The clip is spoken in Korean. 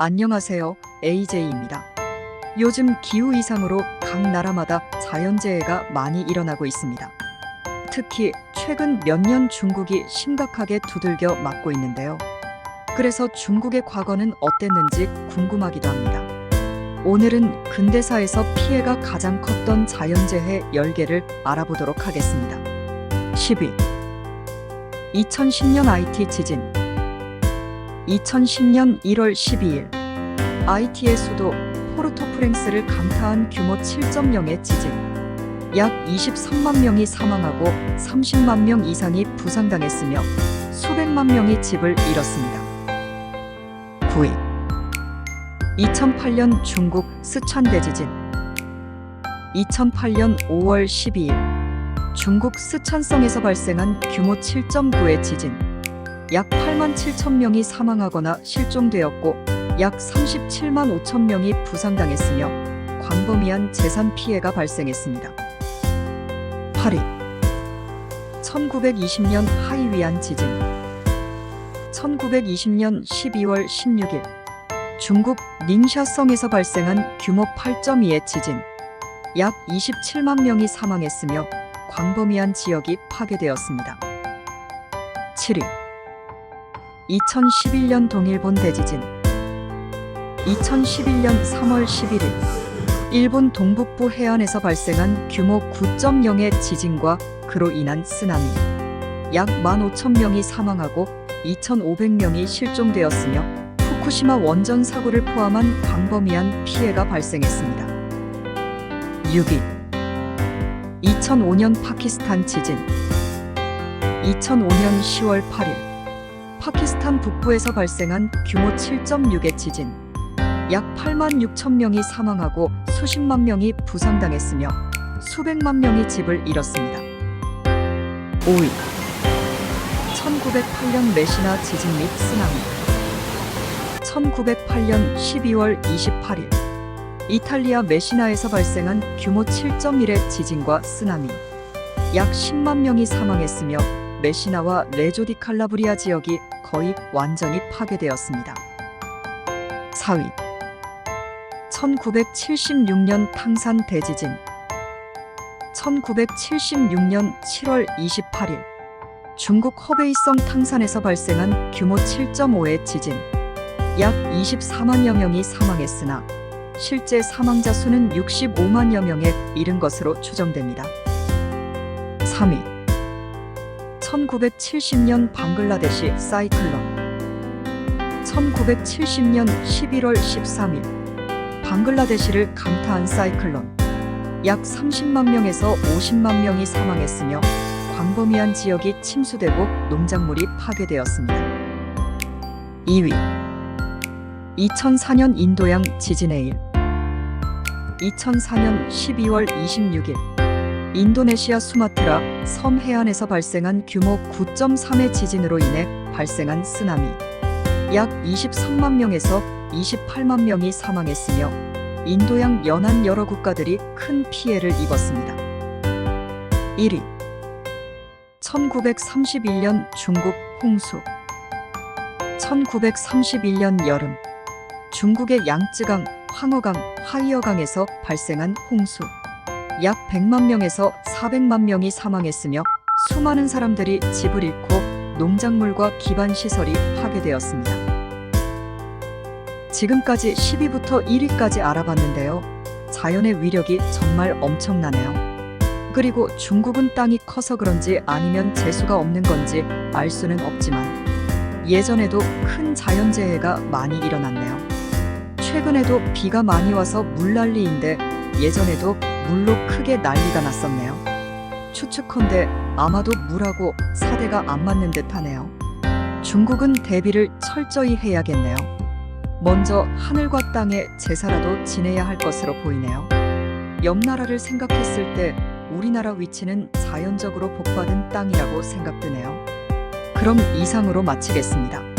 안녕하세요. AJ입니다. 요즘 기후 이상으로 각 나라마다 자연재해가 많이 일어나고 있습니다. 특히 최근 몇 년 중국이 심각하게 두들겨 맞고 있는데요. 그래서 중국의 과거는 어땠는지 궁금하기도 합니다. 오늘은 근대사에서 피해가 가장 컸던 자연재해 10개를 알아보도록 하겠습니다. 10위. 2010년 IT 지진. 2010년 1월 12일 IT의 수도 포르토프랭스를 강타한 규모 7.0의 지진. 약 23만 명이 사망하고 30만 명 이상이 부상당했으며 수백만 명이 집을 잃었습니다. 9위. 2008년 중국 스촨 대지진. 2008년 5월 12일 중국 스촨성에서 발생한 규모 7.9의 지진. 약 8만 7천 명이 사망하거나 실종되었고 약 37만 5천 명이 부상당했으며 광범위한 재산 피해가 발생했습니다. 8위. 1920년 하이위안 지진. 1920년 12월 16일 중국 닝샤성에서 발생한 규모 8.2의 지진. 약 27만 명이 사망했으며 광범위한 지역이 파괴되었습니다. 7위. 2011년 동일본 대지진. 2011년 3월 11일 일본 동북부 해안에서 발생한 규모 9.0의 지진과 그로 인한 쓰나미. 약 15,000명이 사망하고 2,500명이 실종되었으며 후쿠시마 원전 사고를 포함한 광범위한 피해가 발생했습니다. 6위. 2005년 파키스탄 지진. 2005년 10월 8일 파키스탄 북부에서 발생한 규모 7.6의 지진. 약 8만 6천 명이 사망하고 수십만 명이 부상당했으며 수백만 명이 집을 잃었습니다. 5위. 1908년 메시나 지진 및 쓰나미. 1908년 12월 28일 이탈리아 메시나에서 발생한 규모 7.1의 지진과 쓰나미. 약 10만 명이 사망했으며 메시나와 레조 디 칼라브리아 지역이 거의 완전히 파괴되었습니다. 4위. 1976년 탕산 대지진. 1976년 7월 28일 중국 허베이성 탕산에서 발생한 규모 7.5의 지진. 약 24만여 명이 사망했으나 실제 사망자 수는 65만여 명에 이른 것으로 추정됩니다. 3위. 1970년 방글라데시 사이클론. 1970년 11월 13일 방글라데시를 강타한 사이클론. 약 30만 명에서 50만 명이 사망했으며 광범위한 지역이 침수되고 농작물이 파괴되었습니다. 2위. 2004년 인도양 지진의 일. 2004년 12월 26일 인도네시아 수마트라 섬 해안에서 발생한 규모 9.3의 지진으로 인해 발생한 쓰나미. 약 23만 명에서 28만 명이 사망했으며 인도양 연안 여러 국가들이 큰 피해를 입었습니다. 1위. 1931년 중국 홍수. 1931년 여름 중국의 양쯔강, 황허강, 화이어강에서 발생한 홍수. 약 100만 명에서 400만 명이 사망했으며 수많은 사람들이 집을 잃고 농작물과 기반 시설이 파괴되었습니다. 지금까지 10위부터 1위까지 알아봤는데요. 자연의 위력이 정말 엄청나네요. 그리고 중국은 땅이 커서 그런지 아니면 재수가 없는 건지 알 수는 없지만 예전에도 큰 자연재해가 많이 일어났네요. 최근에도 비가 많이 와서 물난리인데 예전에도 물로 크게 난리가 났었네요. 추측컨대 아마도 물하고 사대가 안 맞는 듯하네요. 중국은 대비를 철저히 해야겠네요. 먼저 하늘과 땅에 제사라도 지내야 할 것으로 보이네요. 옆 나라를 생각했을 때 우리나라 위치는 자연적으로 복받은 땅이라고 생각드네요. 그럼 이상으로 마치겠습니다.